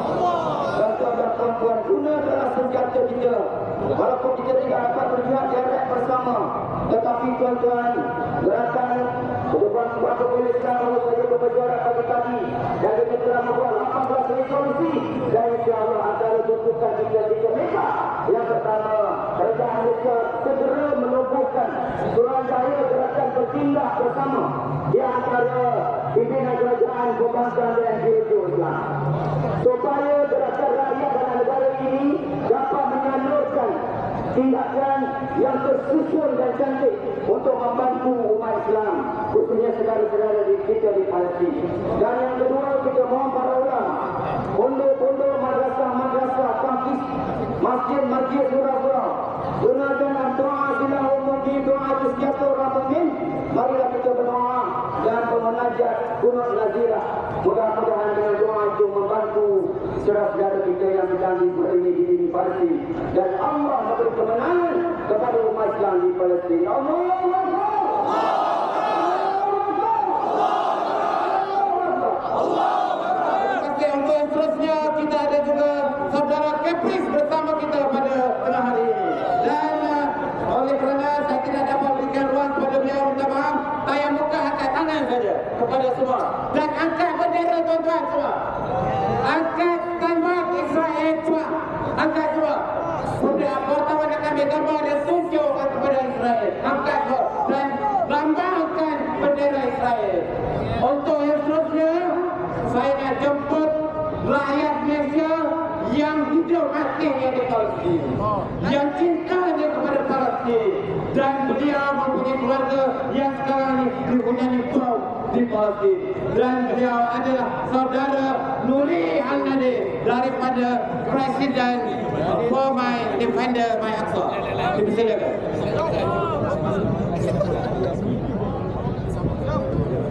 Dan tuan-tuan perempuan, gunakanlah senjata kita. Walaupun kita tidak dapat berjihad jarak bersama, tetapi tuan-tuan, gerakan berbuat kepolisian kalau saya berbicara pagi-pagi dan kita telah membuat 18 resolusi dan insyaAllah antara tuntutan kita mereka. Yang pertama, kerajaan Malaysia segera menubuhkan Suruhanjaya gerakan bertindak bersama di antara pimpinan kerajaan pembangkang dan NGO Islam, supaya gerakan rakyat dalam negara ini dapat menyalurkan tindakan yang tersusun dan cantik untuk membantu umat Islam, khususnya saudara-saudara kita di Palestin. Dan yang kedua, kita mohon para ulama, pondok-pondok, madrasah-madrasah, kampus, masjid-masjid surau-surau, gunakan doa silahum mungkin doa istiatur rahmatin. Marilah kita berdoa dan memunajat kunut nazirah. Mudah-mudahan dengan doa itu membantu saudara-saudara kita yang sedang berada di Palestin, dan Allah memberi kemenangan kepada umat Islam di Palestin. Allahu Akbar. Okey, untuk yang seterusnya kita ada juga saudara Kepris bersama kita pada tengah hari ini. Dan oleh kerana saya tidak dapat berikan ruang kepada beliau, minta maaf, saya buka angkat tangan saja kepada semua. Dan angkat bendera tuan-tuan semua. Angkat gambar Israel semua. Angkat semua. Sudah wartawan akan ambil gambar dan tunjukkan kepada Israel. Angkat semua. Dan lambangkan bendera Israel. Untuk yang seterusnya, saya nak jemput rakyat Malaysia yang hidup matinya di Palestin, yang cintanya kepada Palestin, dan beliau mempunyai keluarga yang sekarang ini dihuniani bau di Palestin. Dan beliau adalah saudara Nuri Al-Nadir daripada Presiden For My Defender My Aqsa. Dipersilakan.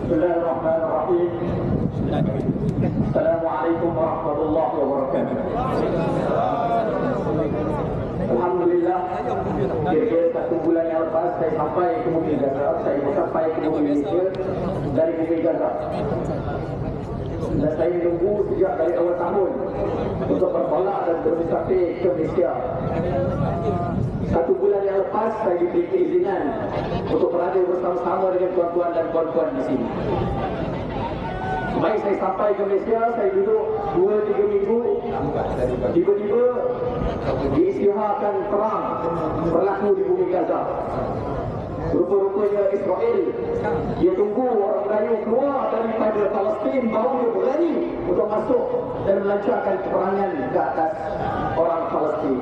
Bismillahirrahmanirrahim. Assalamualaikum warahmatullahi wabarakatuh. Alhamdulillah, kira-kira 1 bulan yang lepas saya sampai ke Bumi Gaza. Saya sampai ke Bumi Malaysia dari Bumi Gaza. Dan saya menunggu sejak dari awal tahun untuk bertolak dan berwisata ke Malaysia. 1 bulan yang lepas saya diberi keizinan untuk berada bersama-sama dengan tuan-tuan dan puan-puan di sini. Baik saya sampai ke Malaysia, saya duduk 2-3 minggu, tiba-tiba diisytiharkan perang berlaku di Bumi Gaza. Rupa-rupanya Israel, dia tunggu orang Melayu keluar daripada Palestin baru dia berani untuk masuk dan melancarkan peperangan ke atas orang Palestin.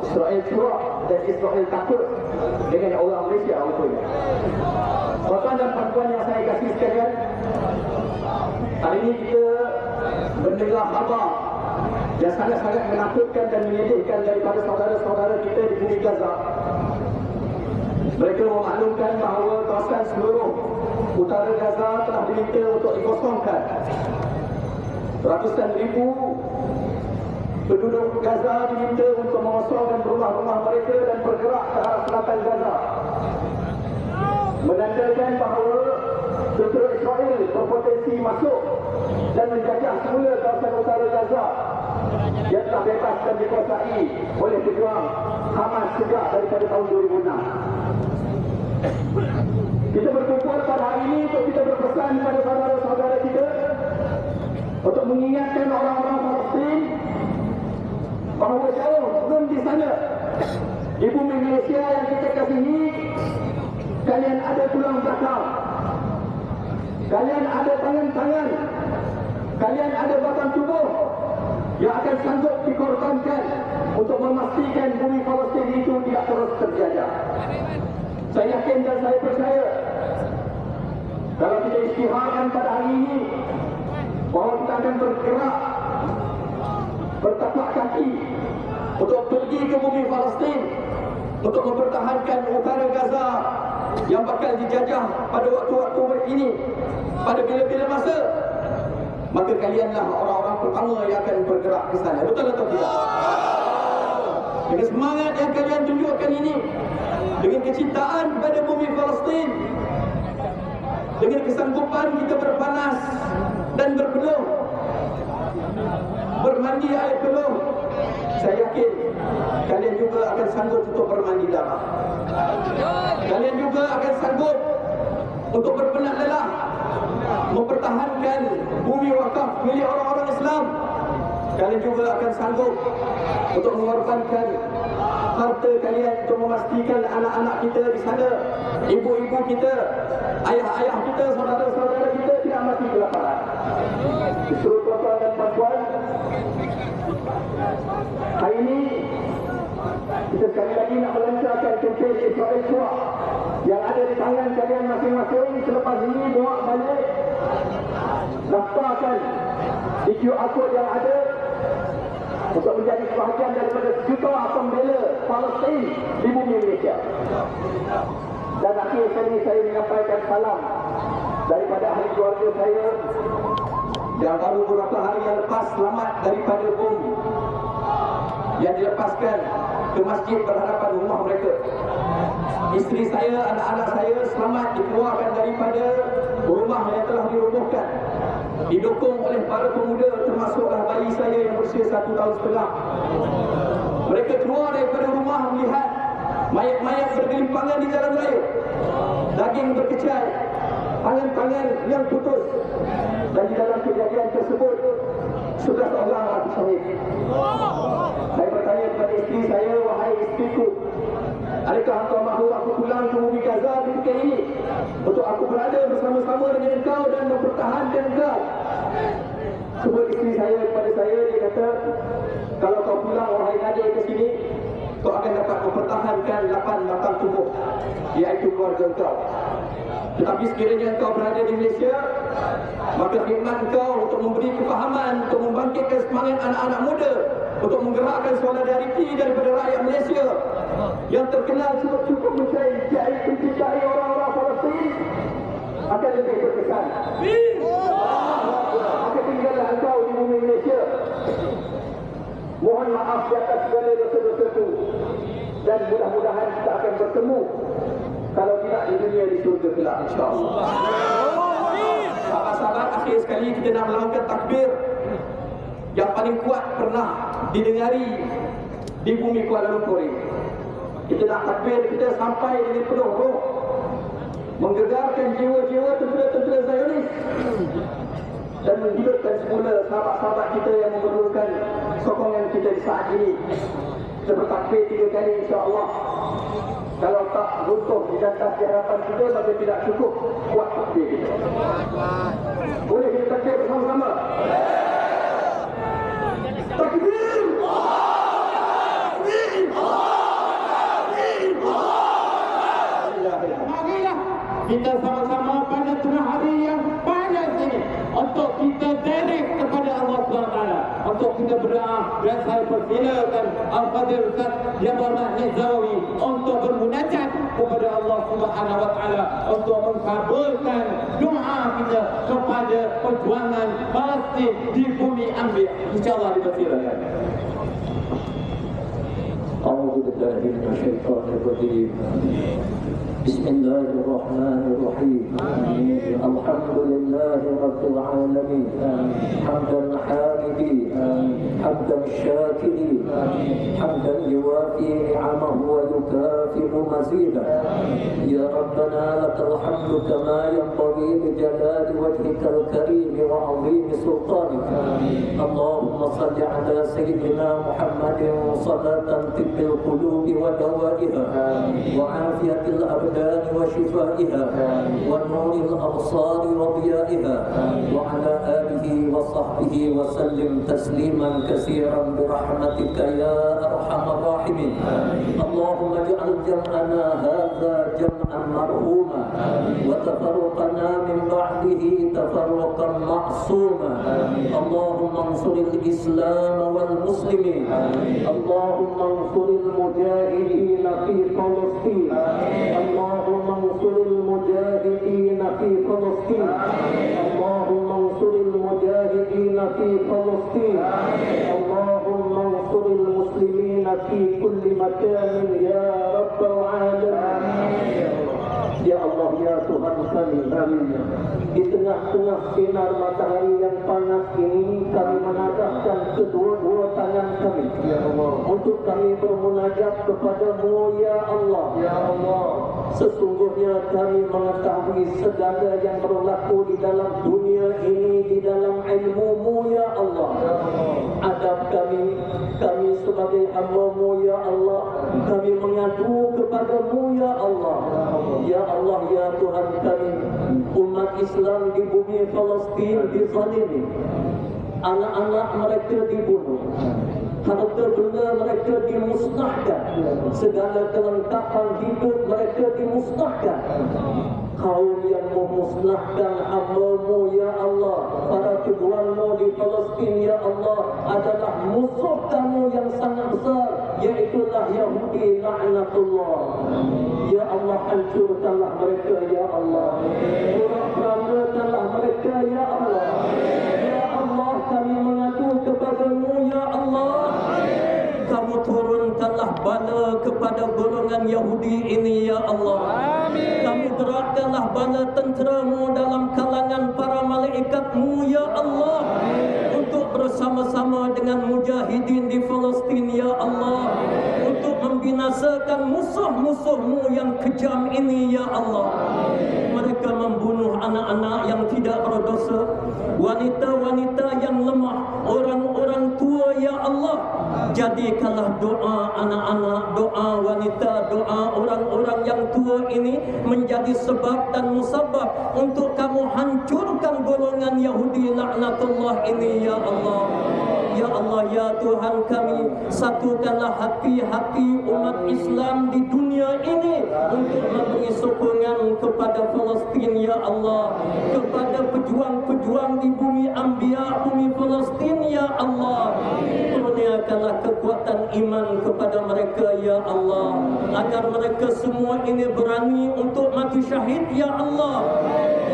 Israel curah dan Israel takut dengan orang Malaysia rupanya. Tuan-tuan dan puan-puan yang saya kasih sekalian, hari ini kita mendengar khabar yang sangat-sangat menakutkan dan menyedihkan daripada saudara-saudara kita di Bumi Gaza. Mereka memaklumkan bahawa kawasan seluruh utara Gaza telah diminta untuk dikosongkan. Ratusan ribu penduduk Gaza diminta untuk mengosongkan rumah-rumah mereka dan bergerak ke arah selatan Gaza, menandakan bahawa tentera Israel berpotensi masuk dan menjajah semula kawasan utara Gaza yang telah bebas dan dikuasai oleh pejuang Hamas sejak daripada tahun 2006. Kita berkumpul pada hari ini untuk kita berpesan kepada saudara-saudara kita untuk mengingatkan orang-orang Palestin bahawa jauh sebelum di sana di bumi Malaysia yang kita kasihi, kalian ada tulang belakang, kalian ada tangan-tangan, kalian ada batang tubuh yang akan sanggup dikorbankan untuk memastikan bumi Palestin itu tidak terus terjajah. Saya yakin dan saya percaya kalau kita isytiharkan pada hari ini bahawa kita akan bergerak bertapak kaki untuk pergi ke bumi Palestin untuk mempertahankan utara Gaza yang bakal dijajah pada waktu-waktu ini, pada bila-bila masa, maka kalianlah orang-orang pertama yang akan bergerak ke sana. Betul atau tidak? dengan semangat yang kalian tunjukkan ini, dengan kecintaan kepada bumi Palestin, dengan kesanggupan kita berpanas dan berpeluh, bermandi air peluh, saya yakin kalian juga akan sanggup untuk bermandi darah. Kalian juga akan sanggup untuk berpenat lelah mempertahankan bumi wakaf milik orang-orang Islam. Kalian juga akan sanggup untuk mengorbankan harta kalian untuk memastikan anak-anak kita di sana, ibu-ibu kita, ayah-ayah kita, saudara-saudara kita tidak mati kelaparan. Seluruh tuan-tuan dan puan-puan, hari ini kita sekali lagi nak melancarkan kempen Israel Kuat yang ada di tangan kalian masing-masing. Selepas ini bawa balik, daftarkan di QR code yang ada untuk menjadi sebahagian daripada juta pembela Palestin di bumi Malaysia. Dan akhir sekali saya menyampaikan salam daripada ahli keluarga saya yang baru beberapa hari yang lepas selamat daripada bom yang dilepaskan ke masjid berhadapan rumah mereka. Isteri saya, anak-anak saya selamat dikeluarkan daripada rumah yang telah dirobohkan, didukung oleh para pemuda, termasuklah bayi saya yang berusia 1 tahun setengah. Mereka keluar daripada rumah melihat mayat-mayat bergelimpangan di jalan raya, daging berkecai, tangan-tangan yang putus. Dan di dalam kejadian tersebut 11 orang mati syahid. Saya bertanya kepada isteri saya, wahai isteriku, adakah engkau mahu aku pulang ke bumi Gaza ketika ini untuk aku berada bersama-sama dengan engkau dan mempertahankan engkau? Sebut isteri saya kepada saya, dia kata, kalau kau pulang wahai Nadia ke sini, kau akan dapat mempertahankan 8 batang tubuh, iaitu keluarga engkau. Tetapi sekiranya engkau berada di Malaysia, maka khidmat engkau untuk memberi kefahaman, untuk membangkitkan semangat anak-anak muda, untuk menggerakkan solidariti daripada rakyat Malaysia yang terkenal cukup mencintai orang-orang Palestin, akan lebih berkesan. Maka tinggallah engkau di bumi Malaysia. Mohon maaf di atas segala dosa-dosa itu, dan mudah-mudahan kita akan bertemu, kalau tidak di dunia, di surga kelak, insya-Allah. Sahabat-sahabat, akhir sekali kita nak melangkah takbir yang paling kuat pernah didengari di bumi Kuala Lumpur ini. Kita nak takbir kita sampai dengan penuh roh, menggegarkan jiwa-jiwa tentera-tentera Zionis dan menghidupkan semula sahabat-sahabat kita yang memerlukan sokongan kita di saat ini. Kita bertakbir 3 kali, insya-Allah. Kalau tak runtuh di atas harapan kita, maka tidak cukup kuat takbir kita. Boleh kita takbir bersama-sama? Takbir! Marilah kita sama-sama pada tengah hari yang panas ini untuk kita derek kepada Allah SWT, untuk kita berdoa. Dan saya persilakan Al-Qadir Ustaz yang bermakna Zawi untuk bermunajat kepada Allah SWT untuk mengkabulkan doa kita kepada perjuangan Palestin di bumi Ambil. InsyaAllah dipersilakan. أعوذ بالله من الشيطان الرجيم. بسم الله الرحمن الرحيم. الحمد لله رب العالمين، حمدا حامدين، حمدا شاكرين، حمدا يوافي نعمه ويكافئ مزيدا. يا ربنا لك الحمد كما ينبغي لجلال وجهك الكريم وعظيم سلطانك. اللهم صل على سيدنا محمد صلاة طب القلوب ودوائها وعافية الأبدان وشفائها ونور الأبصار وضيائها، وعلى آله وصحبه وسلم تسليما كثيرا برحمتك يا أرحم الراحمين. اللهم اجعل جمعنا هذا جمعا مرحوما وتفرقنا من بعده تفرقا معصوما. اللهم انصر الإسلام والمسلمين. اللهم انصر المجاهدين في فلسطين. اللهم انصر المجاهدين في فلسطين. اللهم انصر المجاهدين في فلسطين. اللهم انصر المسلمين المسلمين في كل مكان يا رب العالمين. Ya Allah, ya Tuhan kami, di tengah-tengah sinar matahari yang panas ini, kami menadahkan kedua-dua tangan kami untuk kami bermunajat kepada-Mu, ya Allah. Sesungguhnya kami mengetahui segala yang berlaku di dalam dunia ini, di dalam ilmu-Mu, ya Allah. Adab kami sebagai hamba-Mu, ya Allah, kami mengadu kepada-Mu, ya Allah. Ya Allah, ya Tuhan kami, umat Islam di bumi Palestin dizalimi, anak-anak mereka dibunuh, harta benda mereka dimusnahkan, segala kelengkapan hidup mereka dimusnahkan. Kaum yang memusnahkan hamba-Mu, ya Allah, para tujuan-Mu di Palestin, ya Allah, adalah musuh Kamu yang sangat besar, yaitulah Yahudi laknatullah. Ya Allah, hancurkanlah mereka, ya Allah. Burak-burakkanlah mereka, ya Allah. Ya Allah, kami mengadu kepada-Mu, ya Allah. Kamu turunkanlah bala kepada golongan Yahudi ini, ya Allah. Kamu gerakkanlah bala tentera-Mu dalam kalangan para malaikat-Mu, ya Allah, untuk bersama-sama dengan mujahidin di Palestin, ya Allah, untuk membinasakan musuh-musuh-Mu yang kejam ini, ya Allah. Mereka membunuh anak-anak yang tidak berdosa, wanita-wanita yang lemah, orang-orang tua, ya Allah. Jadikanlah doa anak-anak, doa wanita, doa orang-orang yang tua ini menjadi sebab dan musabab untuk Kamu hancurkan golongan Yahudi laknatullah ini, ya Allah. Ya Allah, ya Tuhan kami, satukanlah hati-hati umat Islam di dunia ini untuk memberi sokongan kepada Palestin, ya Allah, kepada pejuang-pejuang di bumi Anbiya, bumi Palestin, ya Allah. Kurniakanlah kekuatan iman kepada mereka, ya Allah, agar mereka semua ini berani untuk mati syahid, ya Allah.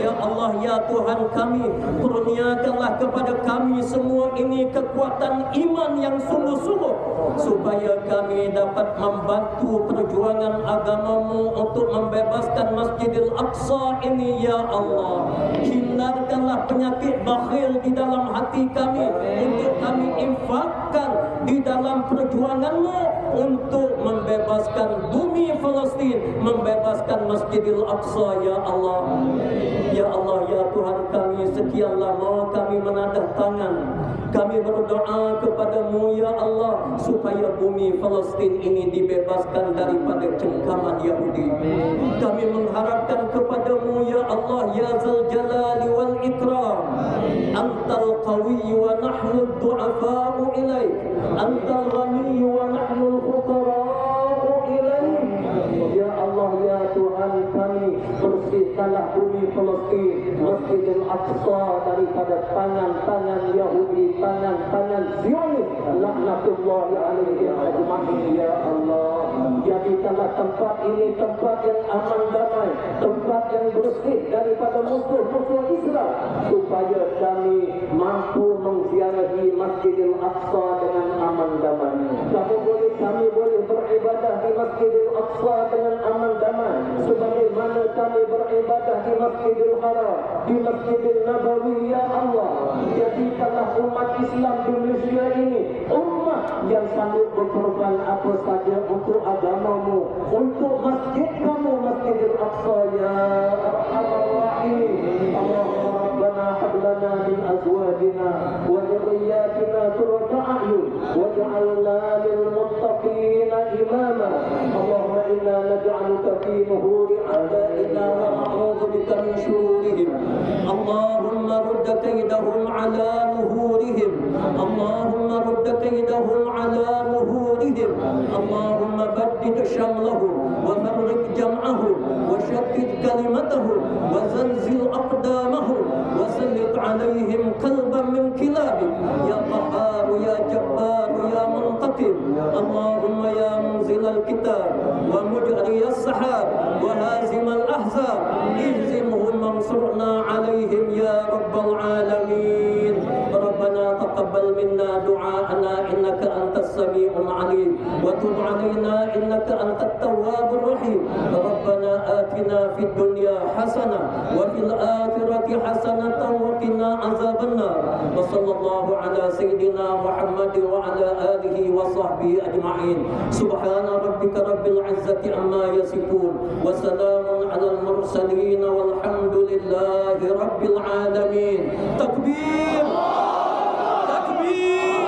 Ya Allah, ya Tuhan kami, kurniakanlah kepada kami semua ini kekuatan iman yang sungguh-sungguh, supaya kami dapat membantu perjuangan agama-Mu untuk membebaskan Masjidil Aqsa ini, ya Allah. Hindarkanlah penyakit bakhil di dalam hati kami untuk kami infakkan di dalam perjuangan-Mu untuk membebaskan bumi Palestin, membebaskan Masjidil Aqsa, ya Allah. Ya Allah, ya Tuhan kami, sekian lama kami menadah tangan, kami berdoa kepada-Mu, ya Allah, supaya bumi Palestin ini dibebaskan daripada cengkaman Yahudi. Kami mengharapkan kepada-Mu, ya Allah, ya Zal Jalali wal Ikram. Antal Qawi wa nahnu du'afa'u ilaik, Antal Ghani wa nahnu al-fuqara'u ilaik. Ya Allah, ya Tuhan kami, bersihkanlah bumi Palestin, Masjidil Aqsa daripada tangan-tangan Yahudi, tangan-tangan Zionis laknatullahi alaihim ajma'in, ya Allah. Jadikanlah tempat ini tempat yang aman damai, tempat yang bersih daripada musuh-musuh Islam, supaya kami mampu mengziarahi Masjidil Aqsa dengan aman damai. Kami boleh beribadah di Masjidil Aqsa dengan aman damai, sebagaimana kami beribadah di Masjidil Haram, di Masjidil Nabawi, ya Allah. Jadikanlah umat Islam di Malaysia ini umat yang sanggup berkorban apa saja untuk agama-Mu, untuk masjid Kamu, Masjidil Aqsa, ya Arhamar Rahim. Allahumma Rabbana hab lana min azwajina wa dhurriyyatina qurrata a'yun waj'alna lil muttaqina imama. Allahumma inna naj'aluka fi nuhuri a'da'ina wa na'udzu bika min shururihim. Allahumma rudd kaydahum 'ala nuhurihim. Allahumma rudd kaydahum 'ala nuhurihim. Allahumma baddid shamlahum wa farriq jam'ahum wa shattid kalimatahum wa zalzil aqdamahum wa sallit 'alaihim qalban min kilabik, ya Qahhar, ya Jabbar, ya Muntaqim. Allahumma ya munzil al-kitab wa mujri as-sahab wa hazim al-ahzab, ihzimhum mansurna 'alaihim, ya rabbal alamin. Rabbana taqabbal minna du'aana innaka أنت السميع العليم وتب علينا إنك أنت التواب الرحيم. ربنا آتنا في الدنيا حسنة وفي الآخرة حسنة وقنا عذاب النار. وصلى الله على سيدنا محمد وعلى آله وصحبه أجمعين. سبحان ربك رب العزة عما يصفون وسلام على المرسلين والحمد لله رب العالمين. تكبير تكبير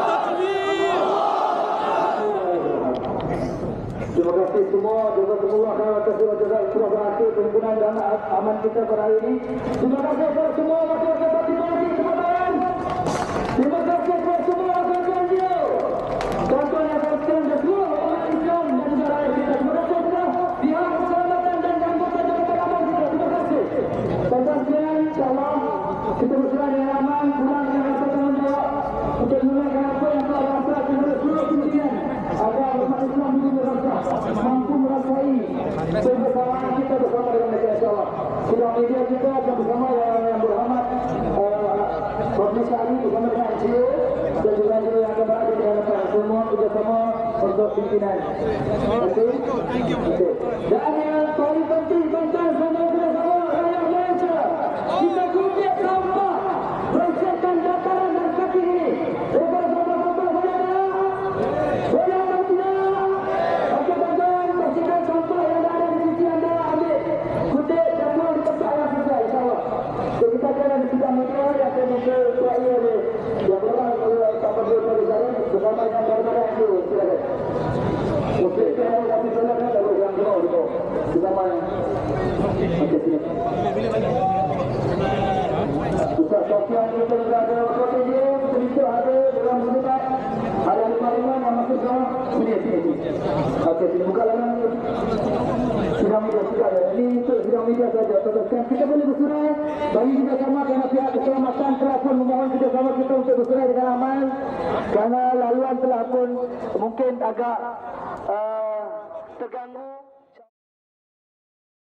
تكبير. Terima kasih semua. Jazakumullah khairan katsiran. Jazakumullah berakhir penggunaan dana aman kita pada hari ini. Terima kasih kepada semua masyarakat partisipasi kesempatan. Terima kasih kepada semua rakan-rakan dia. Tuan-tuan yang berkenan dan seluruh umat Islam dan negara lain kita. Terima kasih kepada pihak keselamatan dan anggota jabatan aman kita. Terima kasih. Tuan-tuan sekalian, insyaAllah kita berserah dengan aman, pulang dengan rasa tanggungjawab untuk menunaikan apa yang telah dilaksanakan oleh seluruh pimpinan agar umat Islam di dunia mampu merasai kebersamaan kita bersama dengan mereka, insyaAllah. Sidang media kita akan bersama yang berhormat Prof. Ali bersama dengan CEO dan juga yang akan berada di hadapan semua kerjasama untuk pimpinan. Okey. Dan yang paling penting, tuan-tuan semua bersama rakyat Malaysia, kita kumpul sampah, bersihkan dataran dan kaki ini. Lepas sampah-sampah banyak tak? Banyak tak tidak? Okey tuan-tuan, bersihkan sampah yang ada di sisi anda, ambil kutip dan buang di tempat yang susah, insyaAllah. So, kita jalan di sidang media yang saya minta suai oleh yang berhormat oleh Pak Berdua Polis Hari bersama dengan barang-barang itu. Silakan. Okey, saya mau kasih silakan kalau yang kenal itu bersama yang okey sini. Ustaz Sofian kita juga ada waktu dia sedikit ada dalam sebentar ada 5 yang masuk ke sini. Okey, sini buka laman sidang media sudah ada. Ini untuk sidang media saja. Teruskan kita boleh bersurai bagi kita sama kerana pihak keselamatan telah pun memohon kerjasama kita untuk bersurai dengan aman kerana laluan telah pun mungkin agak terganggu.